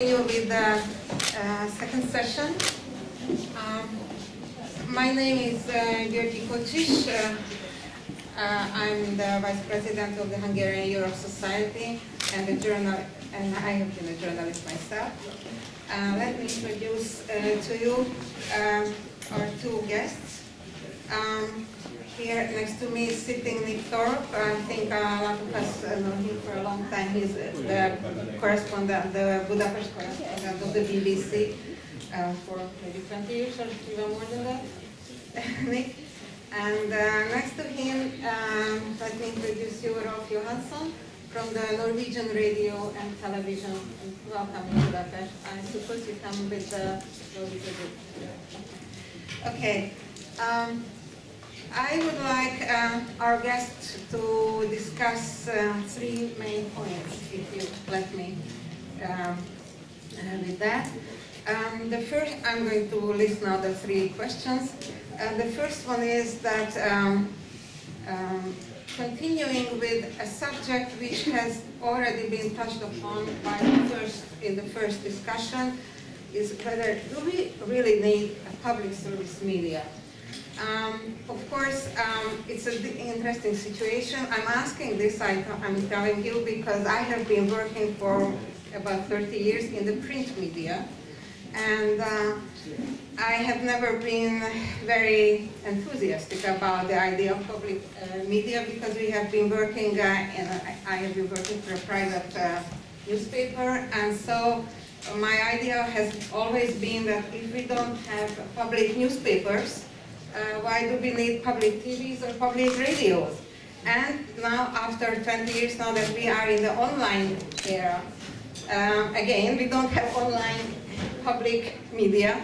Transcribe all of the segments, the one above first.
Continue with the second session. My name is Györgyi Kocsis. I'm the Vice President of the Hungarian Europe Society and I have been a journalist myself. Let me introduce to you our two guests. Here next to me is sitting Nick Thorpe. I think a lot of us know him for a long time. He's the correspondent, the Budapest correspondent of the BBC for maybe 20 years or even more than that, Nick. And next to him, let me introduce you, Rolf Johansson, from the Norwegian Radio and Television. Welcome to Budapest. I suppose you come with the Norwegian Radio. Okay. I would like our guests to discuss three main points, if you let me with that. The first, I'm going to list now the three questions. The first one is that continuing with a subject which has already been touched upon in the first discussion is whether do we really need a public service media? Of course, it's an interesting situation. I'm asking this, I'm telling you, because I have been working for about 30 years in the print media, and I have never been very enthusiastic about the idea of public media because we have been working, I have been working for a private newspaper, and so my idea has always been that if we don't have public newspapers, why do we need public TVs or public radios? And now, after 20 years now that we are in the online era, again, we don't have online public media.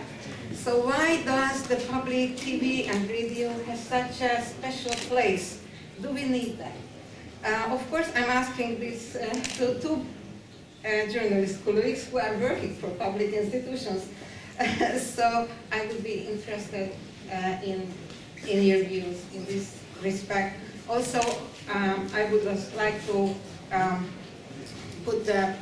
So why does the public TV and radio have such a special place? Do we need that? Of course, I'm asking this to two journalist colleagues who are working for public institutions. So I would be interested in your views in this respect. Also, I would just like to put the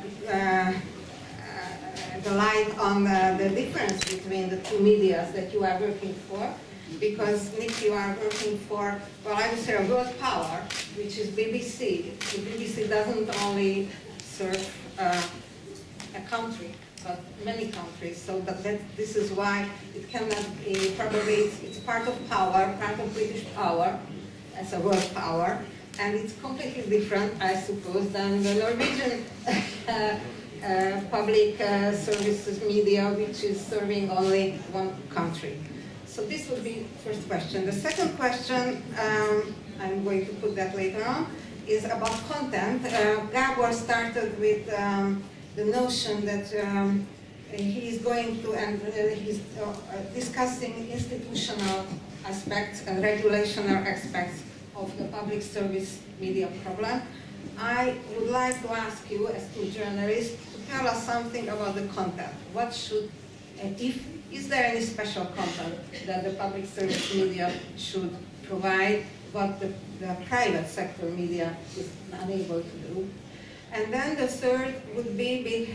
light on the difference between the two medias that you are working for, because Nick, you are working for, well, I would say a world power, which is BBC. The BBC doesn't only serve a country, but many countries, so that this is why it cannot be, probably it's part of power, part of British power, as a world power, and it's completely different, I suppose, than the Norwegian public services media, which is serving only one country. So this would be the first question. The second question, I'm going to put that later on, is about content. Gabor started with the notion that he's going to, and he's discussing institutional aspects and regulational aspects of the public service media problem. I would like to ask you, as two journalists, to tell us something about the content. What should, and is there any special content that the public service media should provide, what the private sector media is unable to do? And then the third would be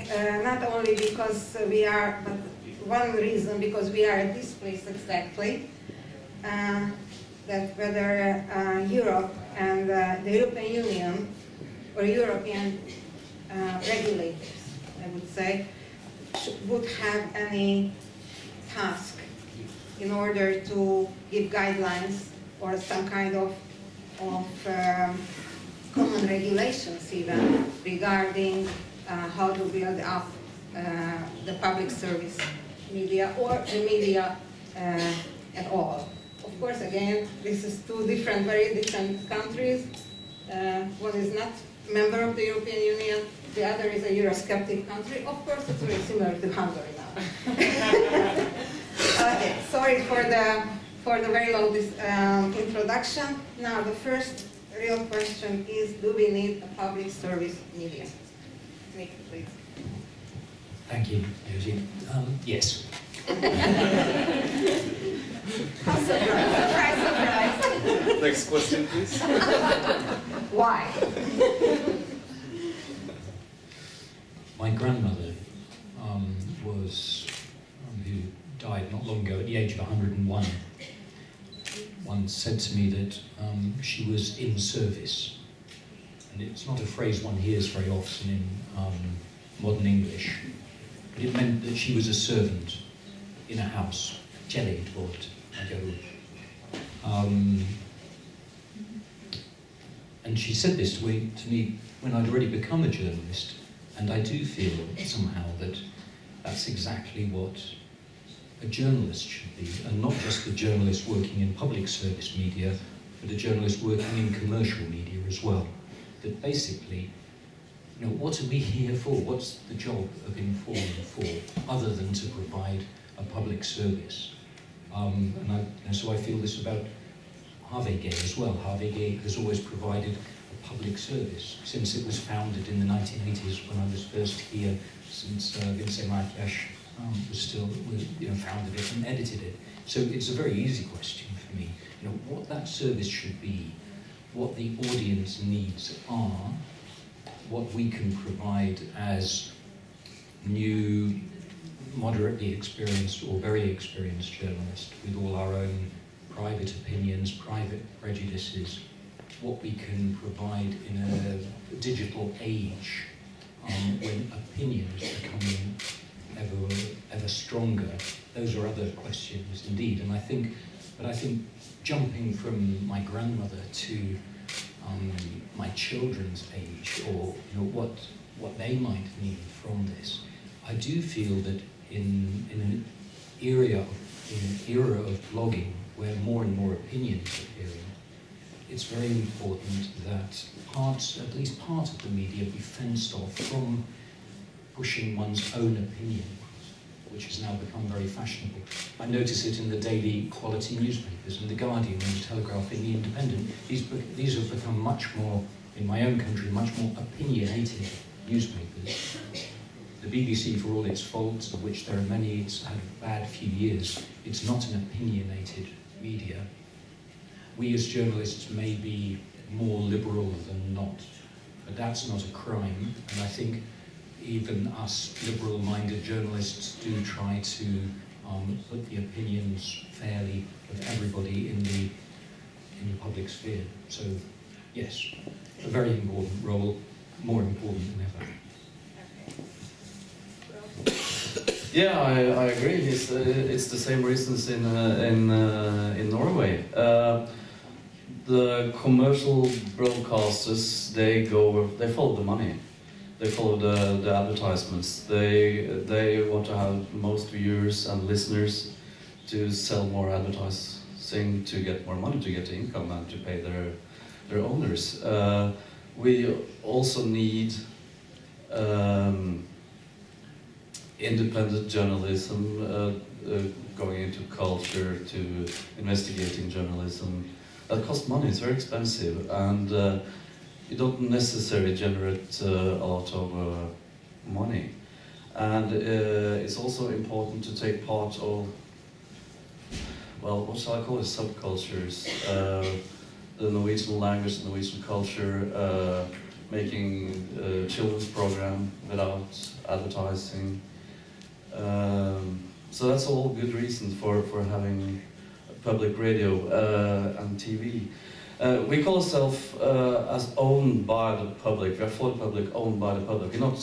not only because we are, but one reason because we are at this place exactly, that whether Europe and the European Union or European regulators, I would say, would have any task in order to give guidelines or some kind of common regulations even regarding how to build up the public service media or the media at all. Of course, again, this is two different, very different countries. One is not a member of the European Union, the other is a Eurosceptic country. Of course, it's very similar to Hungary now. Okay, sorry for the very long introduction. Now, the first real question is, do we need a public service media? Nick, please. Thank you, Györgyi. Yes. Surprise, surprise. Next question, please. Why? My grandmother who died not long ago at the age of 101, once said to me that she was in service. And it's not a phrase one hears very often in modern English, but it meant that she was a servant in a house. Cseléd volt magyarul. And she said this to me when I'd already become a journalist, and I do feel somehow that that's exactly what a journalist should be, and not just a journalist working in public service media, but a journalist working in commercial media as well. That basically, you know, what are we here for? What's the job of informing for, other than to provide a public service? So I feel this about HVG as well. HVG has always provided a public service since it was founded in the 1980s when I was first here, since Vince Martiash was still, founded it and edited it. So it's a very easy question for me, what that service should be, what the audience needs are, what we can provide as new, moderately experienced or very experienced journalists with all our own private opinions, private prejudices, what we can provide in a digital age when opinions are becoming ever stronger. Those are other questions indeed, and I think jumping from my grandmother to my children's age, or what they might need from this, I do feel that in an era of blogging where more and more opinions are appearing, it's very important that at least part of the media be fenced off from pushing one's own opinion, which has now become very fashionable. I notice it in the daily quality newspapers, in The Guardian and The Telegraph, in The Independent. These have become much more, in my own country, much more opinionated newspapers. The BBC, for all its faults, of which there are many, it's had a bad few years, it's not an opinionated media. We as journalists may be more liberal than not, but that's not a crime, and I think even us liberal-minded journalists do try to put the opinions fairly of everybody in the public sphere. So, yes, a very important role, more important than ever. Yeah, I agree. It's the same reasons in Norway. The commercial broadcasters, they follow the money. They follow the advertisements. They want to have most viewers and listeners to sell more advertising, to get more money, to get income, and to pay their owners. We also need independent journalism, going into culture, to investigating journalism. That costs money. It's very expensive, and you don't necessarily generate a lot of money. And it's also important to take part of, well, what shall I call it, subcultures, the Norwegian language, the Norwegian culture, making a children's program without advertising. So that's all good reasons for having public radio and TV. We call ourselves as owned by the public. We are for the public, owned by the public. We're not,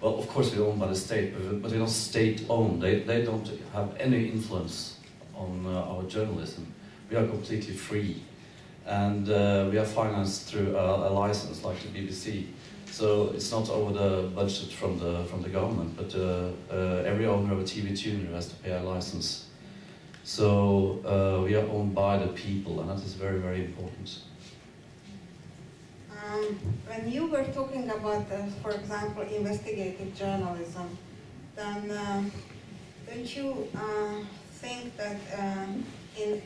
well, of course we're owned by the state, but we're not state-owned. They don't have any influence on our journalism. We are completely free. And we are financed through a license like the BBC. So it's not over the budget from the government, but every owner of a TV tuner has to pay a license. So we are owned by the people, and that is very, very important. When you were talking about, for example, investigative journalism, then don't you think that in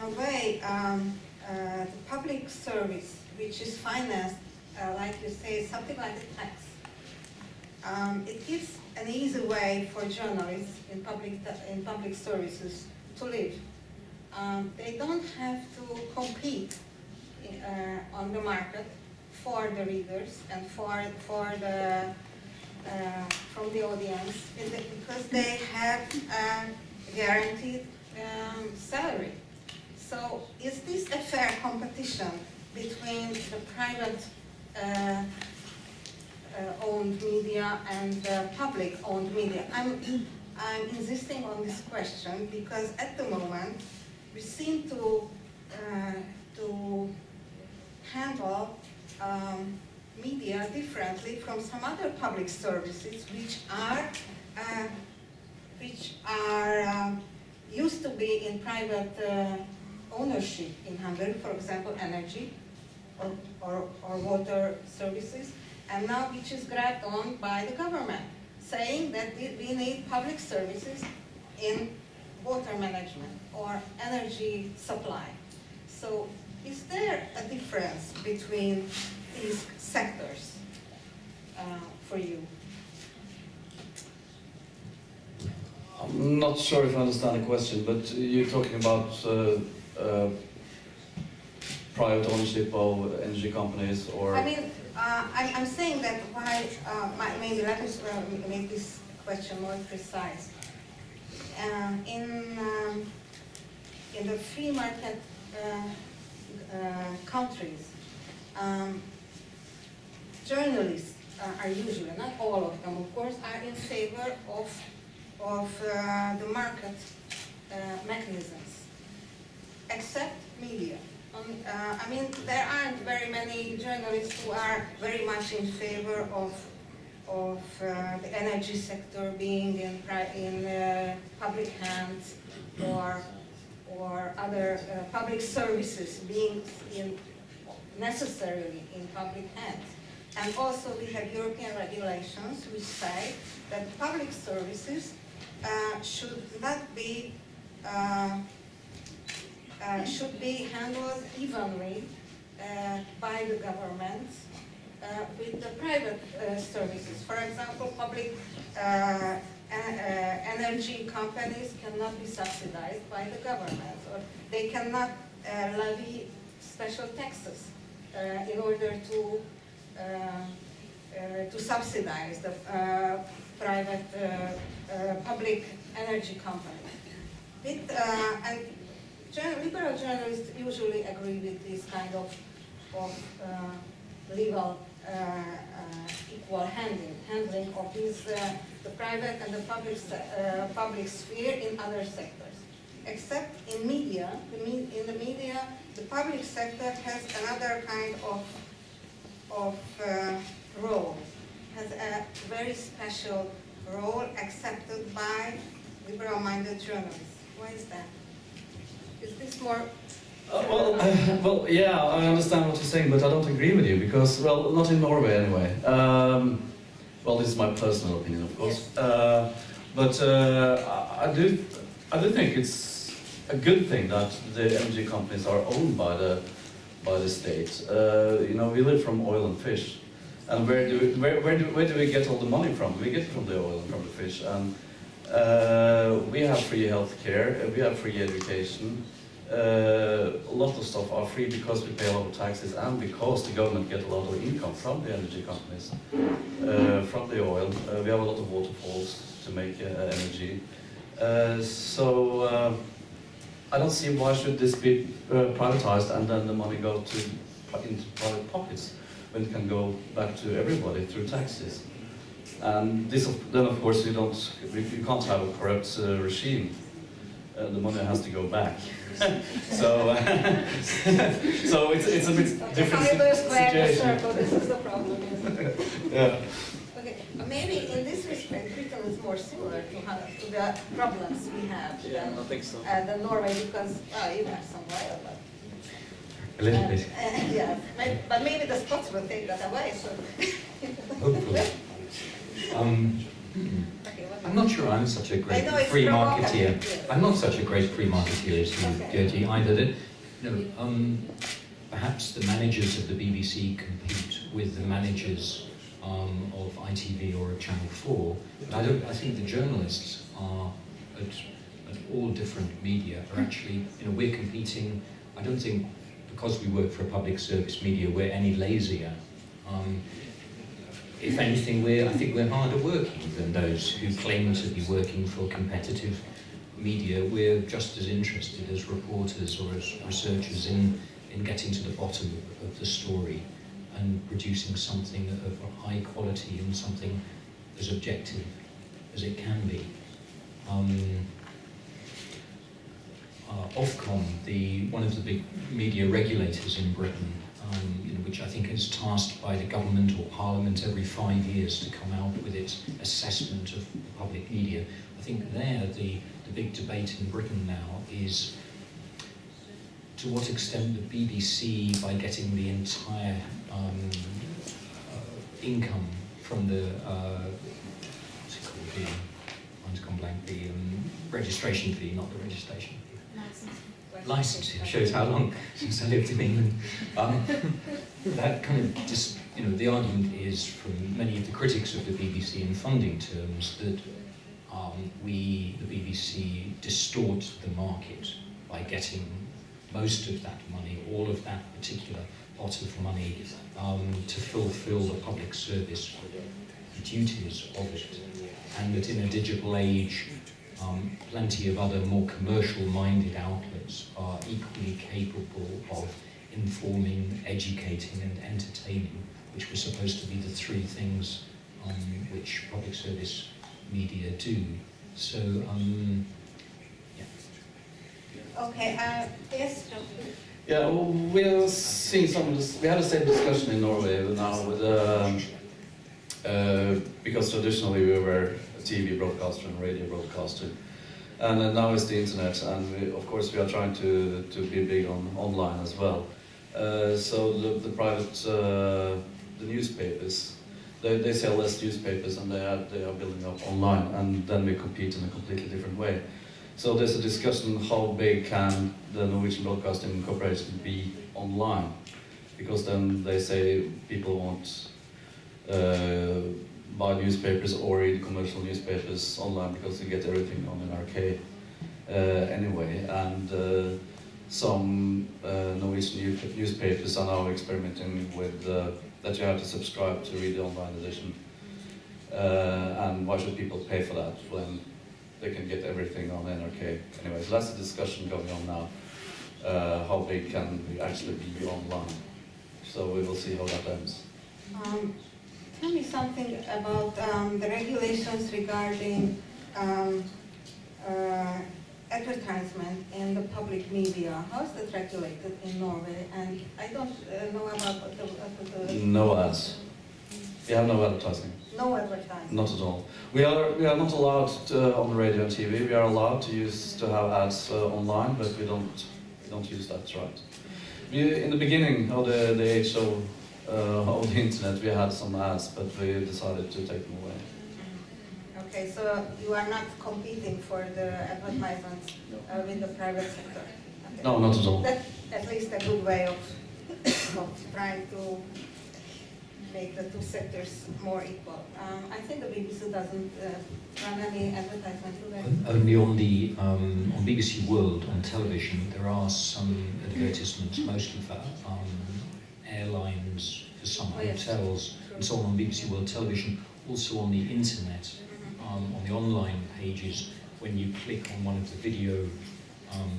a way the public service, which is financed, like you say, something like a tax, it gives an easy way for journalists in public services to live. They don't have to compete on the market for the readers and for the from the audience because they have a guaranteed salary. So is this a fair competition between the private owned media and the public owned media? I'm insisting on this question because at the moment we seem to handle media differently from some other public services which are used to be in private ownership in Hungary, for example, energy or water services, and now which is grabbed on by the government, saying that we need public services in water management or energy supply. So is there a difference between these sectors for you? I'm not sure if I understand the question, but you're talking about private ownership of energy companies, or? I mean, I'm saying that why, maybe let us make this question more precise. In the free market countries, journalists are usually, not all of them of course, are in favor of the market mechanisms, except media. I mean, there aren't very many journalists who are very much in favor of the energy sector being in public hands, or other public services being necessarily in public hands. And also we have European regulations which say that public services should not be should be handled evenly by the governments with the private services. For example, public energy companies cannot be subsidized by the government, or they cannot levy special taxes in order to subsidize the private public energy company. And liberal journalists usually agree with this kind of legal equal handling of these, the private and the public sphere in other sectors. Except in media, in the media, the public sector has another kind of role, has a very special role accepted by liberal-minded journalists. Why is that? Is this more? Well, yeah, I understand what you're saying, but I don't agree with you because, well, not in Norway anyway. Well, this is my personal opinion, of course. Yes. But I do think it's a good thing that the energy companies are owned by the state. You know, we live from oil and fish, and where do we get all the money from? We get it from the oil and from the fish, and we have free healthcare, we have free education. A lot of stuff are free because we pay a lot of taxes and because the government get a lot of income from the energy companies, from the oil. We have a lot of waterfalls to make energy. So I don't see why should this be privatized and then the money go into private pockets when it can go back to everybody through taxes. And this, then of course you can't have a corrupt regime. The money has to go back. So it's a bit different situation. This is the problem. Yeah. Okay, maybe in this respect, Britain is more similar to the problems we have Yeah, I think so. than Norway, because you have some oil, but A little bit. yeah, but maybe the Scots will take that away. So. Hopefully. Okay, what I'm not sure I'm such a great I know it's free provocative, marketeer. yes. I'm not such a great free marketeer as you, Okay. Gertie, either. That, perhaps the managers of the BBC compete with the managers of ITV or of Channel 4. But I think the journalists are at all different media are actually, we're competing. I don't think because we work for a public service media we're any lazier. if anything, I think we're harder working than those who claim to be working for competitive media. We're just as interested as reporters or as researchers in getting to the bottom of the story and producing something of high quality and something as objective as it can be. Ofcom, one of the big media regulators in Britain, which I think is tasked by the government or parliament every 5 years to come out with its assessment of public media. I think the big debate in Britain now is to what extent the BBC, by getting the entire income from the, what's it called, mine's gone blank, the registration fee, not the registration fee. Licensing shows how long since I lived in England. That kind of the argument is from many of the critics of the BBC in funding terms that the BBC, distort the market by getting most of that money, all of that particular pot of money, to fulfil the public service duties of it, and that in a digital age, plenty of other more commercial-minded outlets are equally capable of informing, educating and entertaining, which were supposed to be the three things which public service media do. So, yeah. Okay, yes, John. Yeah, well, we're seeing some of this. We had the same discussion in Norway now with because traditionally we were a TV broadcaster and radio broadcaster, and then now it's the internet, and of course we are trying to be big on online as well. So the private the newspapers, they sell less newspapers and they are building up online, and then we compete in a completely different way. So there's a discussion how big can the Norwegian Broadcasting Corporation be online, because then they say people won't buy newspapers or read commercial newspapers online because you get everything on NRK anyway, and some Norwegian newspapers are now experimenting with that you have to subscribe to read the online edition, and why should people pay for that when they can get everything on NRK anyway? So that's the discussion going on now. How big can we actually be online? So we will see how that ends. Tell me something about the regulations regarding advertisement in the public media. How is that regulated in Norway? And I don't know about what the No ads. We have no advertising. no advertising. Not at all. We are not allowed to, on the radio and TV. We are allowed to have ads online, but we don't use that right. In the beginning of the age of the internet, we had some ads, but we decided to take them away. Okay, so you are not competing for the advertisements with the private sector? Okay. No, not at all. That's at least a good way of trying to make the two sectors more equal. I think the BBC doesn't run any advertisements, do they? Only on BBC World on television there are some advertisements, mostly for airlines, for some hotels, and so on BBC World Television. Also on the internet, on the online pages, when you click on one of the video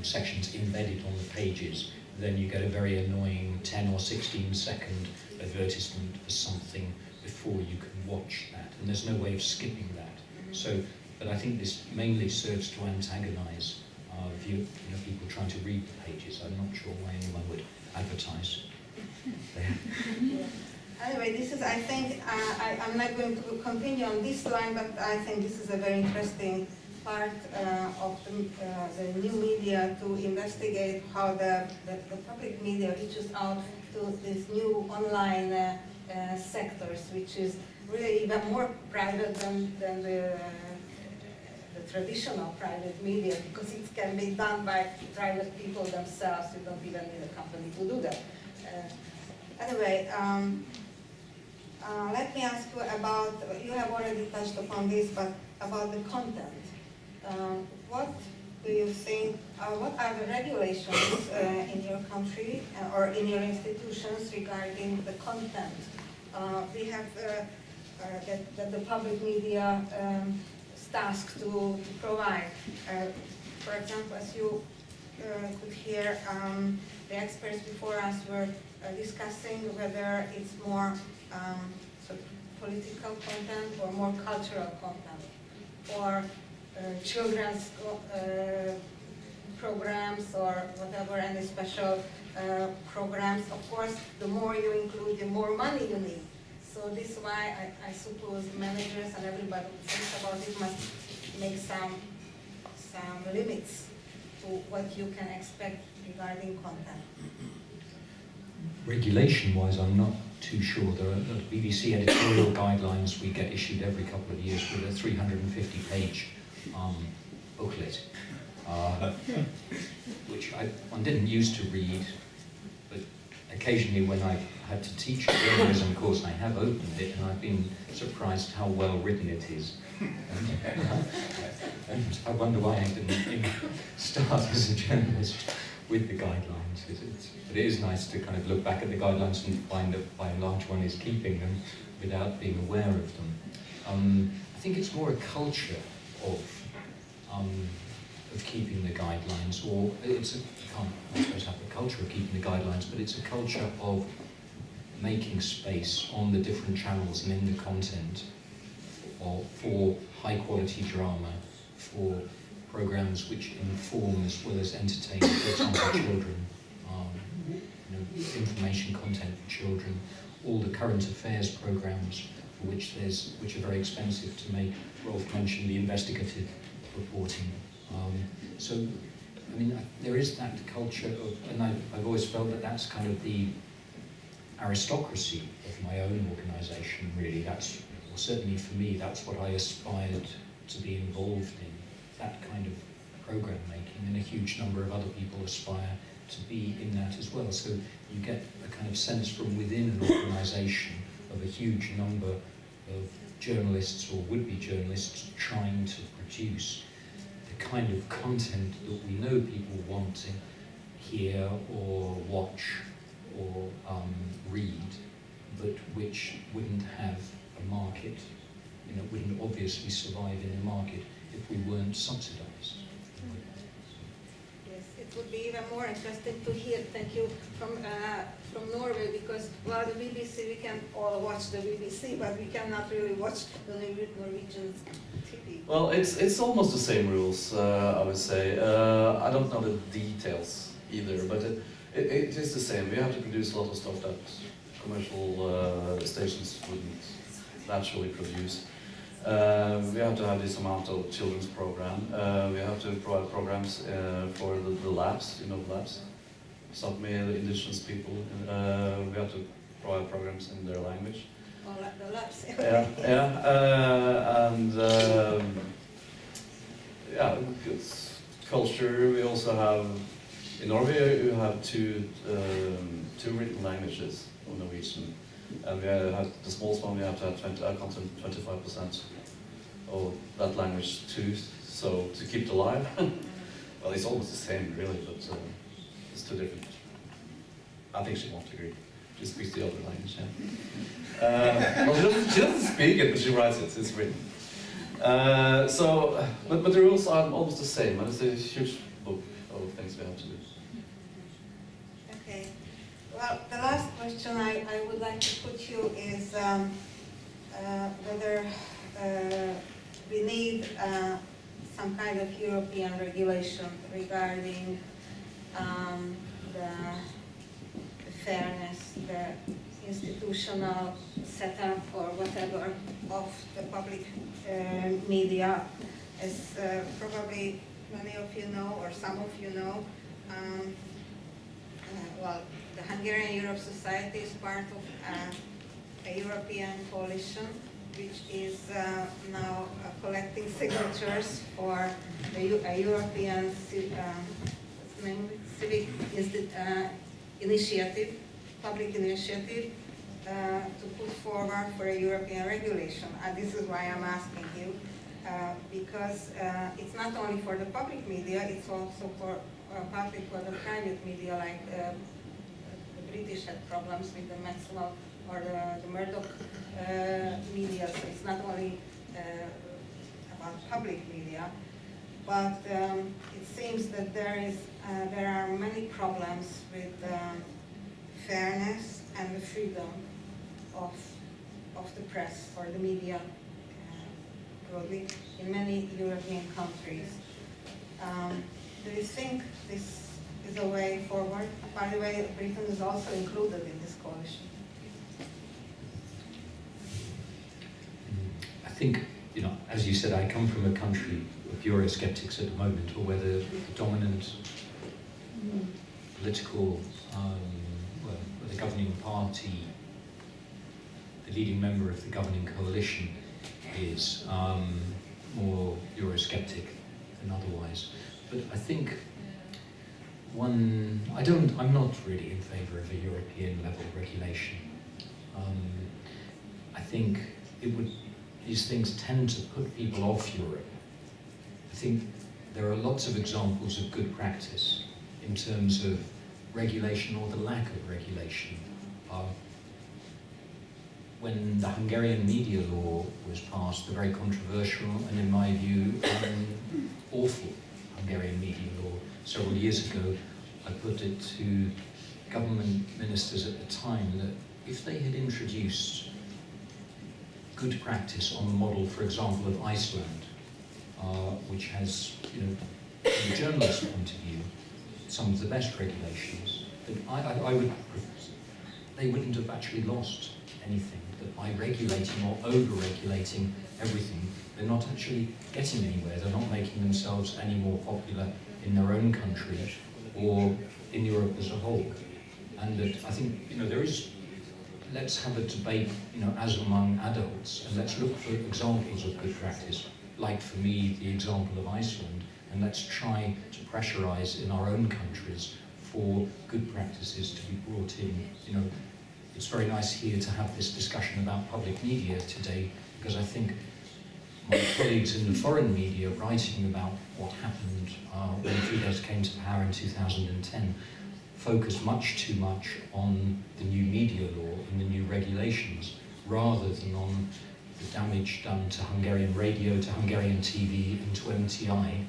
sections embedded on the pages, then you get a very annoying 10 or 16 second advertisement for something before you can watch that, and there's no way of skipping that. So, but I think this mainly serves to antagonize people trying to read the pages. I'm not sure why anyone would advertise there. Anyway, this is, I think, I'm not going to continue on this line, but I think this is a very interesting part of the new media to investigate how the public media reaches out to these new online sectors, which is really even more private than the traditional private media, because it can be done by private people themselves. You don't even need a company to do that. Anyway, let me ask you about, you have already touched upon this, but about the content. What do you think, what are the regulations in your country or in your institutions regarding the content? We have that the public media is tasked to provide. For example, as you could hear, the experts before us were discussing whether it's more sort of political content or more cultural content, or children's programs or whatever, any special programs. Of course, the more you include, the more money you need. So this is why I suppose managers and everybody who thinks about it must make some limits to what you can expect regarding content. Regulation-wise, I'm not too sure. There are the BBC editorial guidelines we get issued every couple of years with a 350-page booklet, which one didn't used to read, but occasionally when I've had to teach a journalism course, I have opened it and I've been surprised how well written it is. And I wonder why I didn't start as a journalist with the guidelines. But it is nice to kind of look back at the guidelines and find that by and large one is keeping them without being aware of them. I think it's more a culture of keeping the guidelines, or it's I suppose have a culture of keeping the guidelines, but it's a culture of making space on the different channels and in the content for high quality drama, for programs which inform as well as entertain, for example, children, information content for children, all the current affairs programs for which are very expensive to make. Rolf mentioned the investigative reporting. So, I mean, there is that culture of, and I've always felt that that's kind of the aristocracy of my own organisation, really. That's, well, certainly for me, that's what I aspired to be involved in, that kind of programme making, and a huge number of other people aspire to be in that as well. So you get a kind of sense from within an organisation of a huge number of journalists or would-be journalists trying to produce the kind of content that we know people want to hear or watch or read, but which wouldn't have a market, wouldn't obviously survive in a market if we weren't subsidised. Yes, it would be even more interesting to hear, thank you, from Norway, because, well, the BBC, we can all watch the BBC, but we cannot really watch the Norwegian TV. Well, it's almost the same rules, I would say. I don't know the details either, but it is the same. We have to produce a lot of stuff that commercial stations wouldn't naturally produce. We have to have this amount of children's program. We have to provide programs for the labs, the labs. Some indigenous people. We have to provide programs in their language. Well, the labs. It's culture. We also have, in Norway, you have two written languages of Norwegian. And we have the smallest one, we have to have 25% of that language too, so to keep it alive. Well, it's almost the same, really, but it's two different. I think she won't agree. She speaks the other language, yeah. Well, she doesn't speak it, but she writes it, it's written. But the rules are almost the same, and it's a huge book of things we have to do. Okay. Well, the last question I would like to put you is whether we need some kind of European regulation regarding the fairness, the institutional setup or whatever of the public media. As probably many of you know, or some of you know, well, the Hungarian Europe Society is part of a European coalition which is now collecting signatures for a European civic initiative, public initiative to put forward for a European regulation. And this is why I'm asking you, because it's not only for the public media, it's also for public or the private media, like the British had problems with the maximum or the Mérték media. So it's not only about public media, but it seems that there are many problems with fairness and the freedom of the press or the media broadly in many European countries. Do you think this is a way forward? By the way, Britain is also included in this coalition. I think, you know, as you said, I come from a country of Eurosceptics at the moment, or where the dominant political, well, the governing party, the leading member of the governing coalition is more Eurosceptic than otherwise. But I think I'm not really in favour of a European level regulation. I think these things tend to put people off Europe. I think there are lots of examples of good practice in terms of regulation or the lack of regulation. When the Hungarian media law was passed, the very controversial and, in my view, awful Hungarian media law several years ago, I put it to government ministers at the time that if they had introduced good practice on the model, for example, of Iceland, which has, you know, from a journalist's point of view, some of the best regulations, then they wouldn't have actually lost anything. That by regulating or over-regulating everything, they're not actually getting anywhere. They're not making themselves any more popular in their own country or in Europe as a whole. And that I think, you know, let's have a debate, you know, as among adults, and let's look for examples of good practice, like for me, the example of Iceland, and let's try to pressurize in our own countries for good practices to be brought in. You know, it's very nice here to have this discussion about public media today, because I think my colleagues in the foreign media writing about what happened when Fidesz came to power in 2010 focused much too much on the new media law and the new regulations, rather than on the damage done to Hungarian radio, to Hungarian TV, and to MTI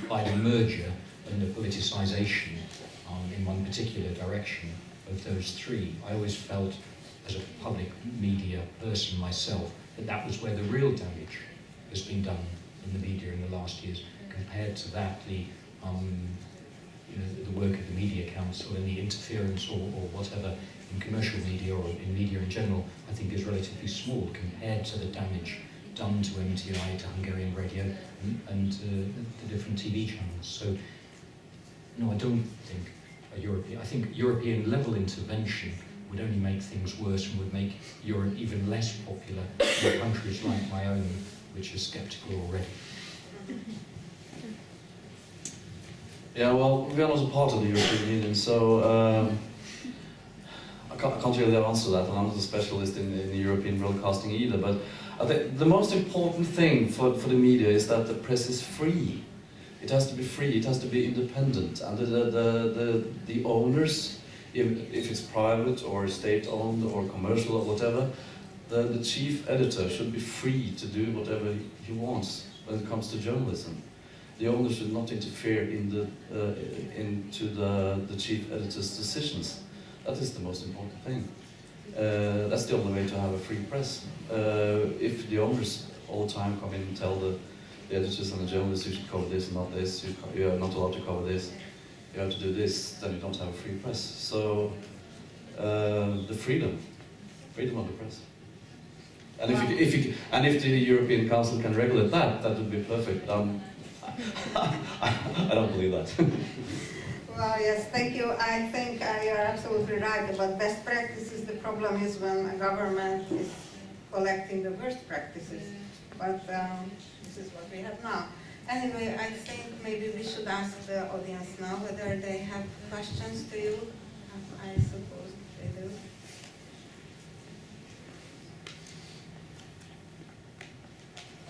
by the merger and the politicization in one particular direction of those three. I always felt, as a public media person myself, that was where the real damage has been done in the media in the last years. Compared to that, the work of the Media Council and the interference or whatever in commercial media or in media in general, I think is relatively small compared to the damage done to MTI, to Hungarian radio, and the different TV channels. So, no, I don't think I think European level intervention would only make things worse and would make Europe even less popular in countries like my own, which are sceptical already. Yeah, well, we are not a part of the European Union, so I can't really answer that, and I'm not a specialist in European broadcasting either, but I think the most important thing for the media is that the press is free. It has to be free, it has to be independent, and the owners, if it's private or state-owned or commercial or whatever, the chief editor should be free to do whatever he wants when it comes to journalism. The owner should not interfere into the chief editor's decisions. That is the most important thing. That's the only way to have a free press. If the owners all the time come in and tell the editors and the journalists you should cover this and not this, you are not allowed to cover this, you have to do this, then you don't have a free press. So the freedom of the press. And if the European Council can regulate that, that would be perfect. I don't believe that. Well, yes, thank you. I think you're absolutely right about best practices. The problem is when a government is collecting the worst practices. But this is what we have now. Anyway, I think maybe we should ask the audience now whether they have questions to you. I suppose they do.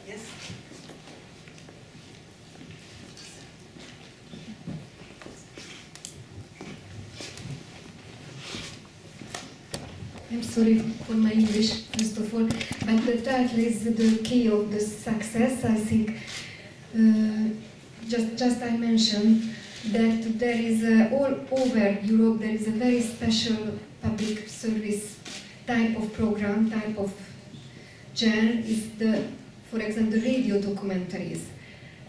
Yes? I'm sorry for my English, first of all, but the title is the key of the success. I think just I mentioned that there is all over Europe there is a very special public service type of program, type of genre is the, for example, the radio documentaries,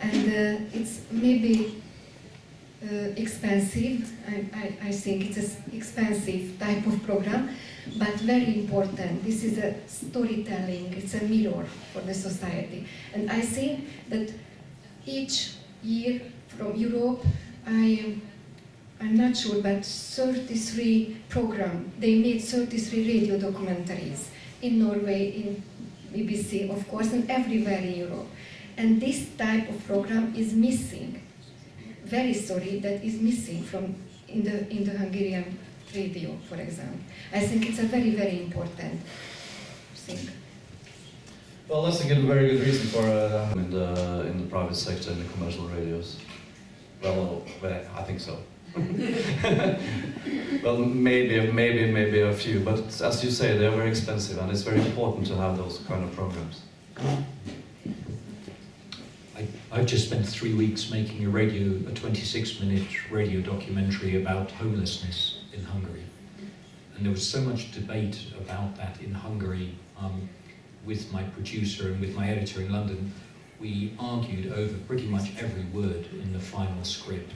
and it's maybe expensive. I think it's an expensive type of program, but very important. This is a storytelling, it's a mirror for the society. And I think that each year from Europe, I'm not sure, but 33 programs, they made 33 radio documentaries in Norway, in BBC, of course, and everywhere in Europe. And this type of program is missing. Very sorry, that is missing from in the Hungarian radio, for example. I think it's a very, very important thing. Well, that's a very good reason for in the private sector, in the commercial radios. Well, I think so. Well, maybe a few, but as you say, they're very expensive, and it's very important to have those kind of programs. I've just spent 3 weeks making a 26-minute radio documentary about homelessness in Hungary. And there was so much debate about that in Hungary with my producer and with my editor in London. We argued over pretty much every word in the final script.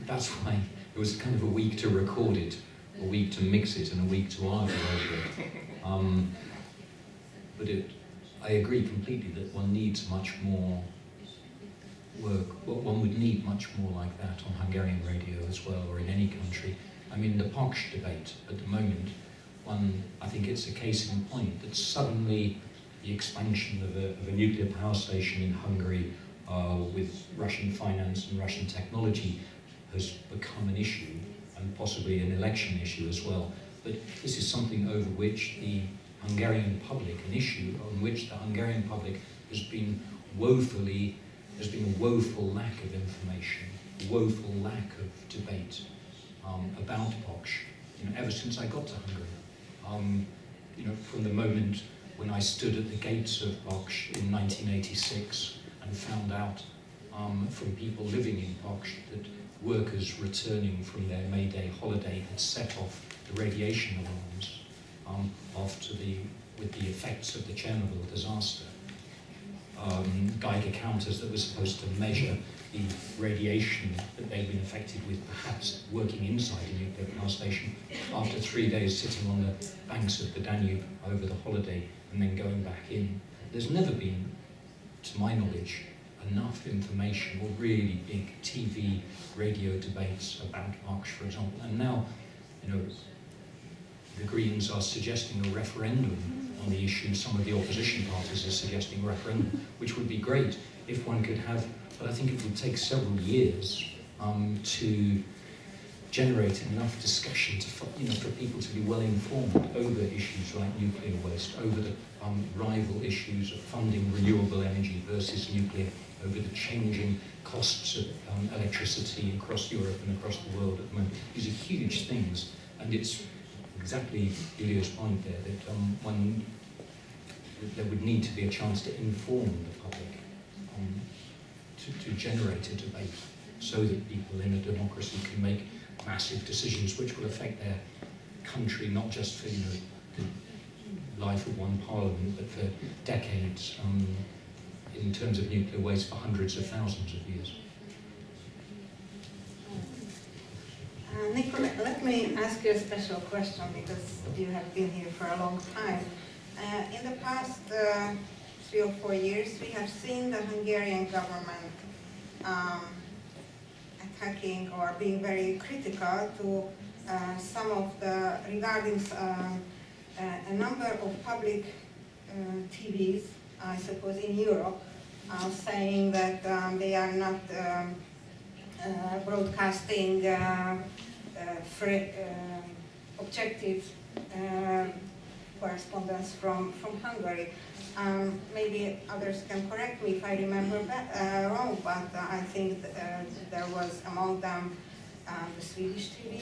That's why it was kind of a week to record it, a week to mix it, and a week to argue over it. But I agree completely that one needs much more work. Well, one would need much more like that on Hungarian radio as well, or in any country. I mean, the POX debate at the moment, I think it's a case in point that suddenly the expansion of a nuclear power station in Hungary with Russian finance and Russian technology has become an issue, and possibly an election issue as well. But this is something over which the Hungarian public, an issue on which the Hungarian public has been there's been a woeful lack of information, a woeful lack of debate about POX, ever since I got to Hungary. From the moment when I stood at the gates of POX in 1986 and found out from people living in POX that workers returning from their May Day holiday had set off the radiation alarms with the effects of the Chernobyl disaster. Geiger counters that were supposed to measure the radiation that they'd been affected with, perhaps working inside a nuclear power station, after 3 days sitting on the banks of the Danube over the holiday and then going back in. There's never been, to my knowledge, enough information or really big TV, radio debates about POX, for example. And now, the Greens are suggesting a referendum on the issue. Some of the opposition parties are suggesting a referendum, which would be great if one could have, but I think it would take several years to generate enough discussion for people to be well informed over issues like nuclear waste, over the rival issues of funding renewable energy versus nuclear, over the changing costs of electricity across Europe and across the world at the moment. These are huge things, and it's exactly Julia's point there, that there would need to be a chance to inform the public, to generate a debate, so that people in a democracy can make massive decisions which will affect their country, not just for the life of one parliament, but for decades, in terms of nuclear waste, for hundreds of thousands of years. Nicola, let me ask you a special question, because you have been here for a long time. In the past 3 or 4 years, we have seen the Hungarian government attacking or being very critical to regarding a number of public TVs, I suppose, in Europe, saying that they are not broadcasting objective correspondence from Hungary. Maybe others can correct me if I remember wrong, but I think there was among them the Swedish TV.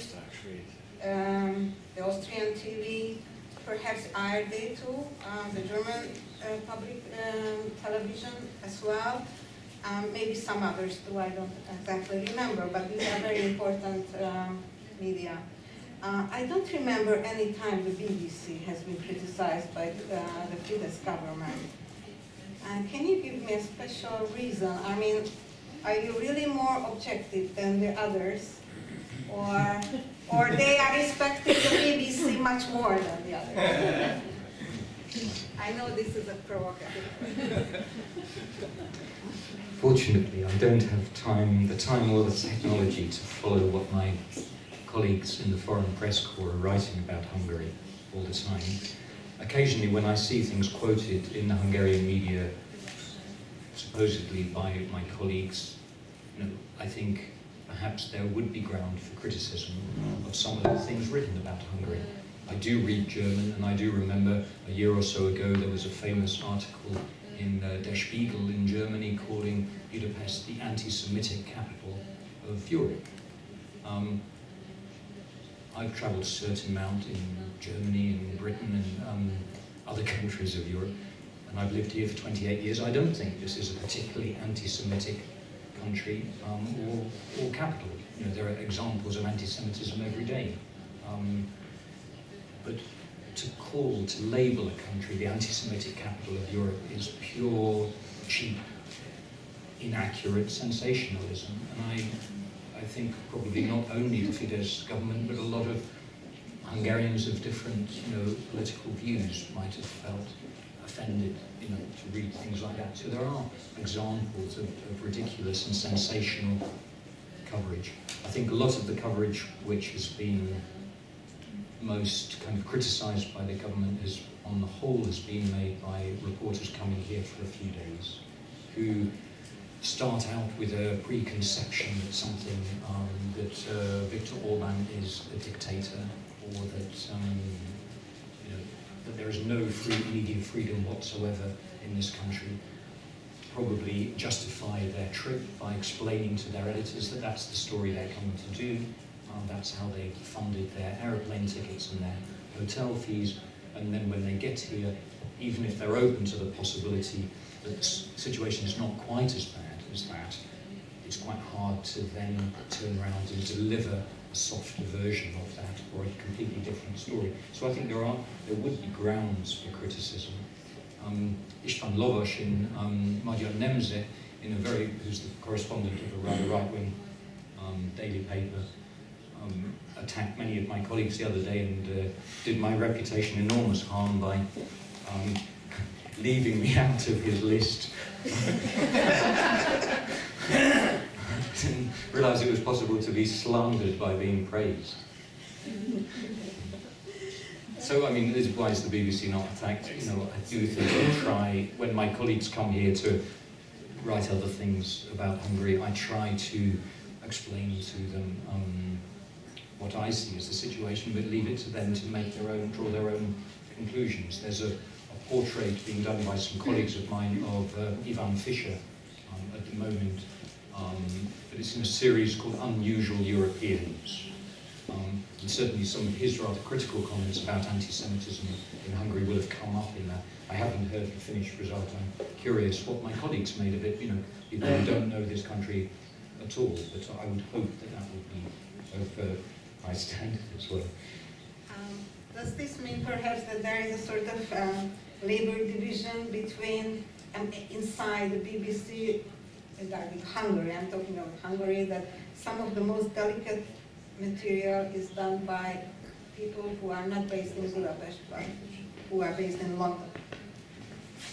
the Austrian TV, perhaps ARD too, the German public television as well. Maybe some others too, I don't exactly remember, but these are very important media. I don't remember any time the BBC has been criticized by the Fidesz government. Can you give me a special reason? I mean, are you really more objective than the others? Or they are respecting the BBC much more than the others? I know this is a provocative question. Fortunately, I don't have the time or the technology to follow what my colleagues in the Foreign Press Corps are writing about Hungary all the time. Occasionally, when I see things quoted in the Hungarian media, supposedly by my colleagues, I think perhaps there would be ground for criticism of some of the things written about Hungary. I do read German, and I do remember a year or so ago there was a famous article in Der Spiegel in Germany calling Budapest the anti-Semitic capital of Europe. I've travelled a certain amount in Germany and Britain and other countries of Europe, and I've lived here for 28 years. I don't think this is a particularly anti-Semitic country or capital. There are examples of anti-Semitism every day. But to label a country the anti-Semitic capital of Europe is pure, cheap, inaccurate sensationalism. And I think probably not only the Fidesz government, but a lot of Hungarians of different, political views might have felt offended, to read things like that. So there are examples of ridiculous and sensational coverage. I think a lot of the coverage which has been most kind of criticised by the government is, on the whole, has been made by reporters coming here for a few days, who start out with a preconception that something, that Viktor Orban is a dictator, or that that there is no media freedom whatsoever in this country. Probably justify their trip by explaining to their editors that that's the story they're coming to do. That's how they funded their aeroplane tickets and their hotel fees. And then when they get here, even if they're open to the possibility that the situation is not quite as bad as that, it's quite hard to then turn around and deliver a softer version of that, or a completely different story. So I think there would be grounds for criticism. István Lovas in Magyar Nemzet, who's the correspondent of a rather right-wing daily paper, attacked many of my colleagues the other day and did my reputation enormous harm by leaving me out of his list. Didn't realise it was possible to be slandered by being praised. So, I mean, why is the BBC not attacked? I do think I try, when my colleagues come here to write other things about Hungary, I try to explain to them what I see as the situation, but leave it to them to draw their own conclusions. There's a portrait being done by some colleagues of mine of Ivan Fischer at the moment, but it's in a series called Unusual Europeans. And certainly some of his rather critical comments about anti-Semitism in Hungary will have come up in that. I haven't heard the finished result. I'm curious what my colleagues made of it, people who don't know this country at all, but I would hope that would be of high standard as well. Does this mean perhaps that there is a sort of labor division between, inside the BBC regarding Hungary? I'm talking about Hungary, that some of the most delicate material is done by people who are not based in Budapest, but who are based in London.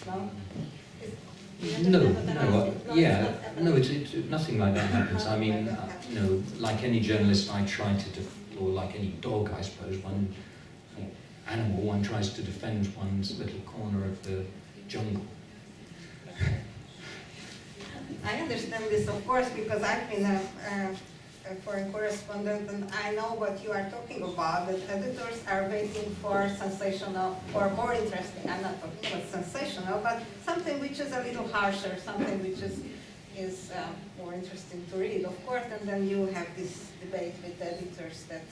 No? No, it's nothing like that happens. I mean, like any journalist, I try to, or like any dog, I suppose, one tries to defend one's little corner of the jungle. I understand this, of course, because I've been a foreign correspondent, and I know what you are talking about, that editors are waiting for sensational or more interesting, I'm not talking about sensational, but something which is a little harsher, something which is more interesting to read, of course, and then you have this debate with the editors that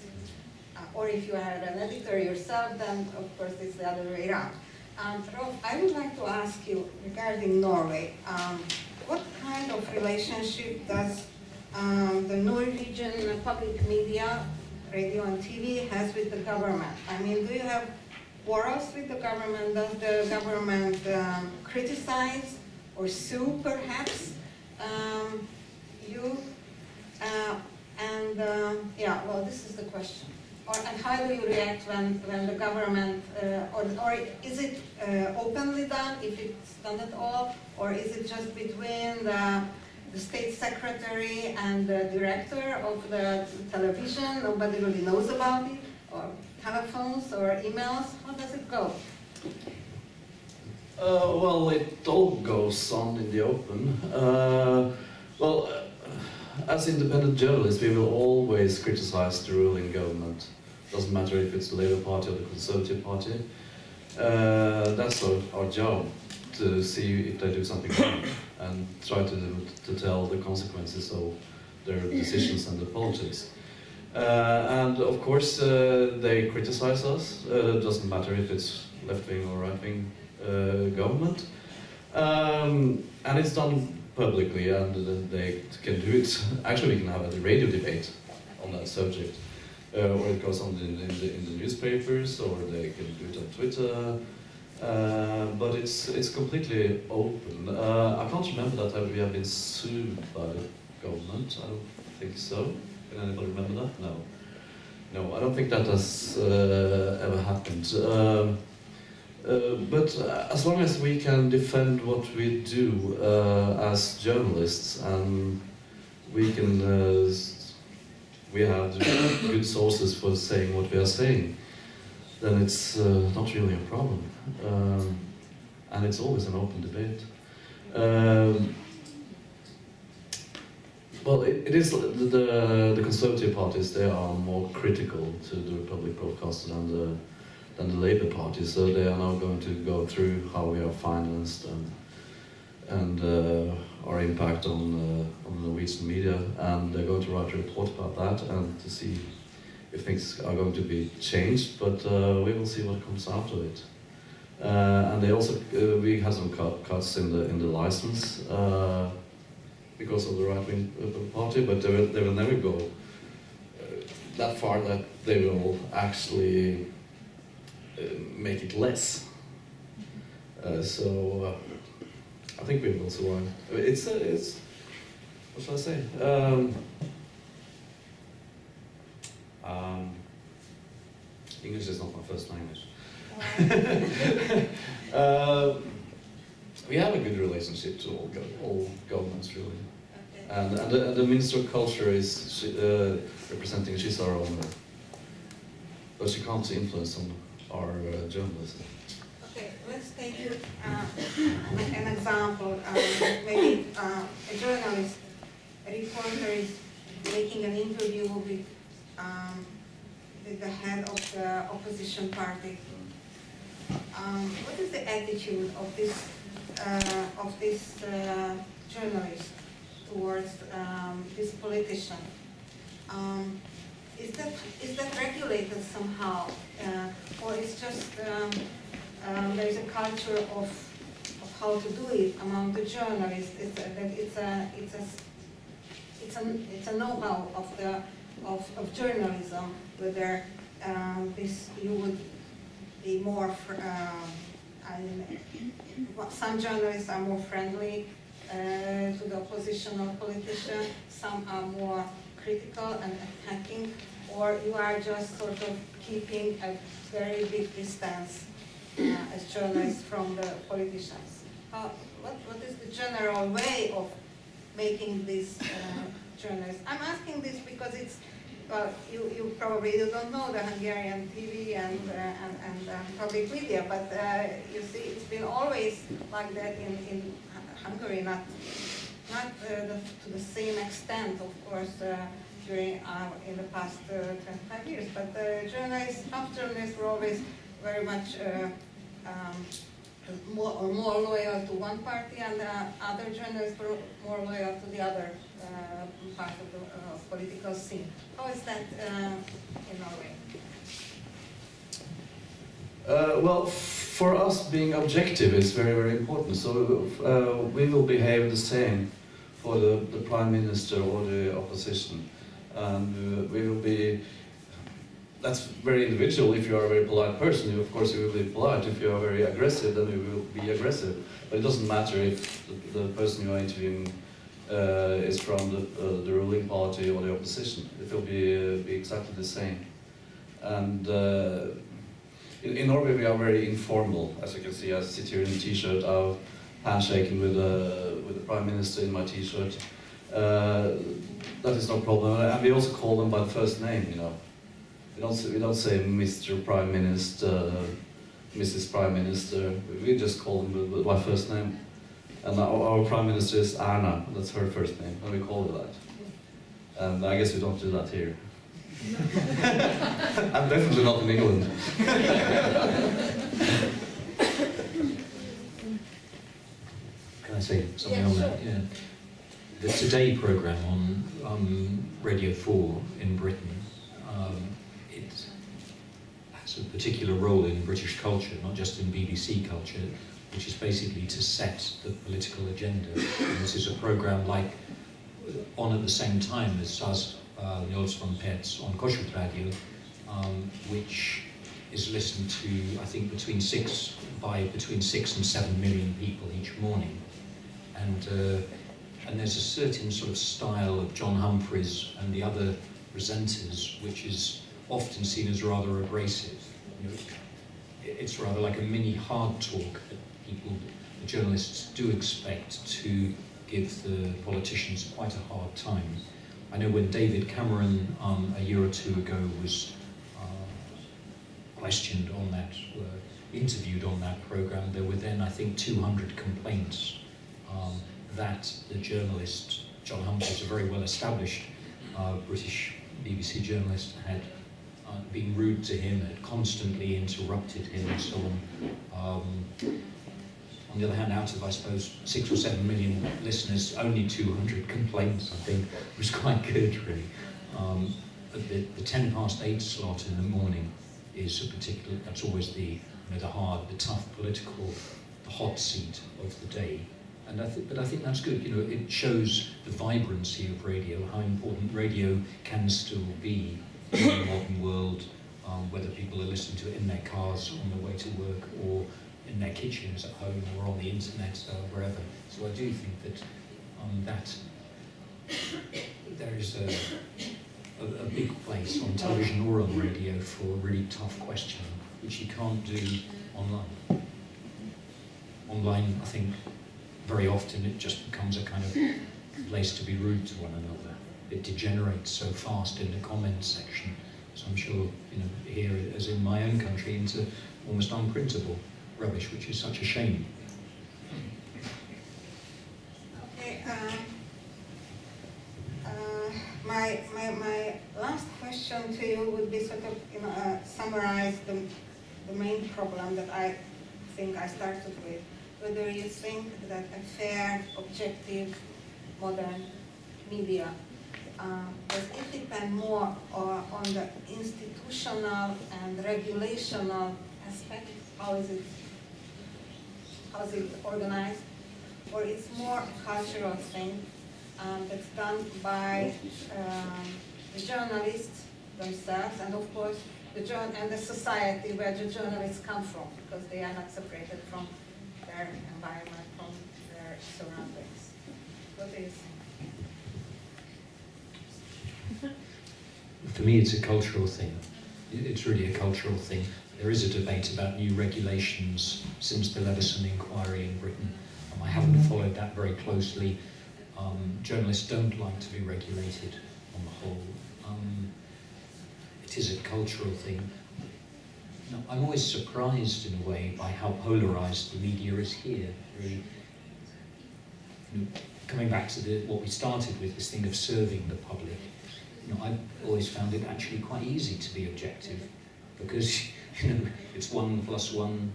or if you are an editor yourself, then of course it's the other way around. Rolf, I would like to ask you regarding Norway. What kind of relationship does the Norwegian public media, radio and TV, has with the government? I mean, do you have quarrels with the government? Does the government criticize or sue, perhaps, you? Yeah, well, this is the question. And how do you react when the government, or is it openly done, if it's done at all, or is it just between the state secretary and the director of the television? Nobody really knows about it, or telephones or emails? How does it go? Well, it all goes on in the open. As independent journalists, we will always criticize the ruling government. Doesn't matter if it's the Labour Party or the Conservative Party. That's our job, to see if they do something wrong and try to tell the consequences of their decisions and the politics. And of course, they criticize us. It doesn't matter if it's left-wing or right-wing government. And it's done publicly, and they can do it. Actually, we can have a radio debate on that subject, or it goes on in the newspapers, or they can do it on Twitter. But it's completely open. I can't remember that we have been sued by the government. I don't think so. Can anybody remember that? No, I don't think that has ever happened. But as long as we can defend what we do as journalists, and we have good sources for saying what we are saying, then it's not really a problem. And it's always an open debate. Well, it is the Conservative parties. They are more critical to the public broadcaster than the Labour Party. So they are now going to go through how we are financed and our impact on the Norwegian media, and they're going to write a report about that and to see if things are going to be changed. But we will see what comes out of it. And they also we had some cuts in the license. Because of the right-wing party, but they will never go that far that they will actually make it less. So I think we will survive. It's what shall I say? English is not my first language. We have a good relationship to all governments, really. And the Minister of Culture is representing, she's our owner. But she can't influence on our journalism. Okay, let's take an example. Maybe a journalist, a reporter is making an interview with the head of the opposition party. What is the attitude of this journalist towards this politician? Is that regulated somehow, or it's just there is a culture of how to do it among the journalists? It's a know-how of journalism, whether you would be more. Some journalists are more friendly to the opposition or politician, some are more critical and attacking, or you are just sort of keeping a very big distance as journalists from the politicians. What is the general way of making this journalists? I'm asking this because it's, well, you probably don't know the Hungarian TV and public media, but you see, it's been always like that in Hungary, not to the same extent, of course, during in the past 25 years. But top journalists were always very much more loyal to one party, and other journalists were more loyal to the other part of the political scene. How is that in Norway? Well, for us, being objective is very, very important. So we will behave the same for the Prime Minister or the opposition. And we will be, that's very individual. If you are a very polite person, of course you will be polite. If you are very aggressive, then you will be aggressive. But it doesn't matter if the person you are interviewing is from the ruling party or the opposition. It will be exactly the same. And in Norway we are very informal, as you can see. I sit here in a t-shirt, I'm handshaking with the Prime Minister in my t-shirt. That is no problem. And we also call them by the first name, you know. We don't say Mr. Prime Minister, Mrs. Prime Minister. We just call them by first name. And our Prime Minister is Erna, that's her first name, and we call her that. And I guess we don't do that here. I'm definitely not in England. Can I say something Yeah, on sure. that? Yeah. The Today programme on Radio 4 in Britain, it has a particular role in British culture, not just in BBC culture, which is basically to set the political agenda. And this is a programme like on at the same time as SAS Nilsson Pets on Kossuth Radio, which is listened to, I think, between 6 and 7 million people each morning. And there's a certain sort of style of John Humphreys and the other presenters, which is often seen as rather abrasive. You know, it's rather like a mini hard talk that the journalists do expect to give the politicians quite a hard time. I know when David Cameron a year or two ago was questioned on that, interviewed on that programme, there were then I think 200 complaints that the journalist, John Humphreys, a very well established British BBC journalist, had been rude to him, had constantly interrupted him and so on. On the other hand, out of, I suppose, 6 or 7 million listeners, only 200 complaints, I think, was quite good, really. The 8:10 slot in the morning is a particular, that's always the hard, the tough political, the hot seat of the day. But I think that's good. You know, it shows the vibrancy of radio, how important radio can still be in the modern world, whether people are listening to it in their cars on their way to work, or in their kitchens at home, or on the internet, wherever. So I do think that that there is a big place on television or on radio for a really tough question, which you can't do online. Online, I think, very often it just becomes a kind of place to be rude to one another. It degenerates so fast in the comments section. So I'm sure, you know, here, as in my own country, into almost unprintable rubbish, which is such a shame. Okay, my last question to you would be sort of, you know, summarize the main problem that I think I started with. Whether you think that a fair, objective, modern media does it depend more on the institutional and regulational aspect? How is it organized? Or it's more a cultural thing that's done by the journalists themselves, and of course the society where the journalists come from, because they are not separated from their environment, from their surroundings. What do you think? For me, it's a cultural thing. It's really a cultural thing. There is a debate about new regulations since the Leveson inquiry in Britain. I haven't followed that very closely. Journalists don't like to be regulated on the whole. It is a cultural thing. Now, I'm always surprised in a way by how polarised the media is here. Really, you know, coming back to what we started with, this thing of serving the public. You know, I've always found it actually quite easy to be objective, because you know, it's 1 + 1.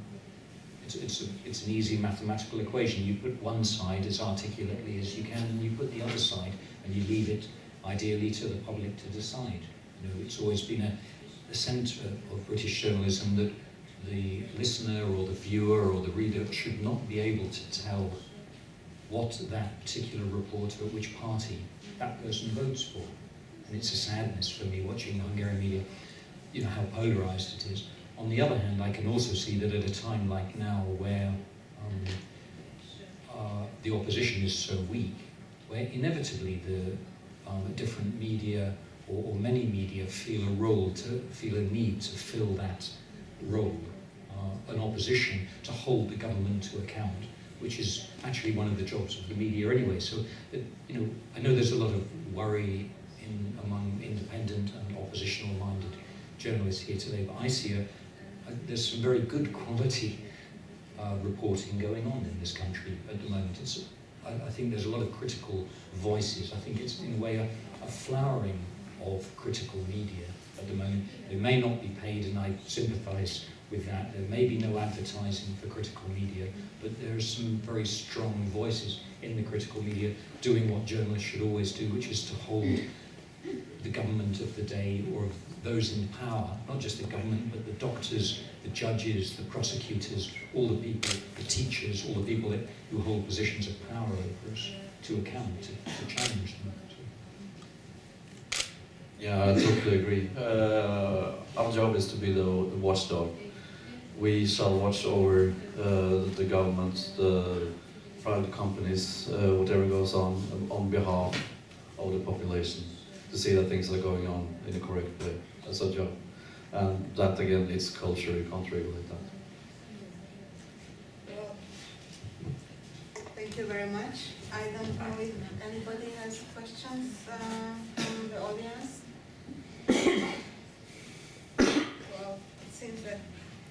It's an easy mathematical equation. You put one side as articulately as you can, and you put the other side, and you leave it ideally to the public to decide. You know, it's always been a centre of British journalism that the listener or the viewer or the reader should not be able to tell what that particular reporter at which party that person votes for. And it's a sadness for me watching Hungarian media, you know, how polarized it is. On the other hand, I can also see that at a time like now where the opposition is so weak, where inevitably the different media or many media feel a need to fill that role, an opposition to hold the government to account, which is actually one of the jobs of the media anyway. So, you know, I know there's a lot of worry among independent and oppositional-minded journalists here today, but I see there's some very good quality reporting going on in this country at the moment. I think there's a lot of critical voices. I think it's in a way a flowering of critical media at the moment. They may not be paid, and I sympathise with that. There may be no advertising for critical media, but there are some very strong voices in the critical media doing what journalists should always do, which is to hold the government of the day, or of those in power, not just the government, but the doctors, the judges, the prosecutors, all the people, the teachers, all the people who hold positions of power over us, to account, to challenge them. Yeah, I totally agree. Our job is to be the watchdog. We shall watch over the government, the private companies, whatever goes on behalf of the population, to see that things are going on in the correct way. That's our job. And that, again, it's culture, you can't regulate that. Well, thank you very much. I don't know if anybody has questions from the audience. Well, it seems that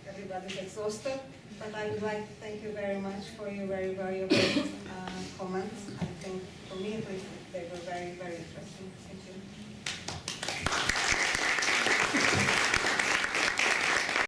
everybody's exhausted, but I would like to thank you very much for your very valuable comments. I think, for me at least, they were very, very interesting. Thank you.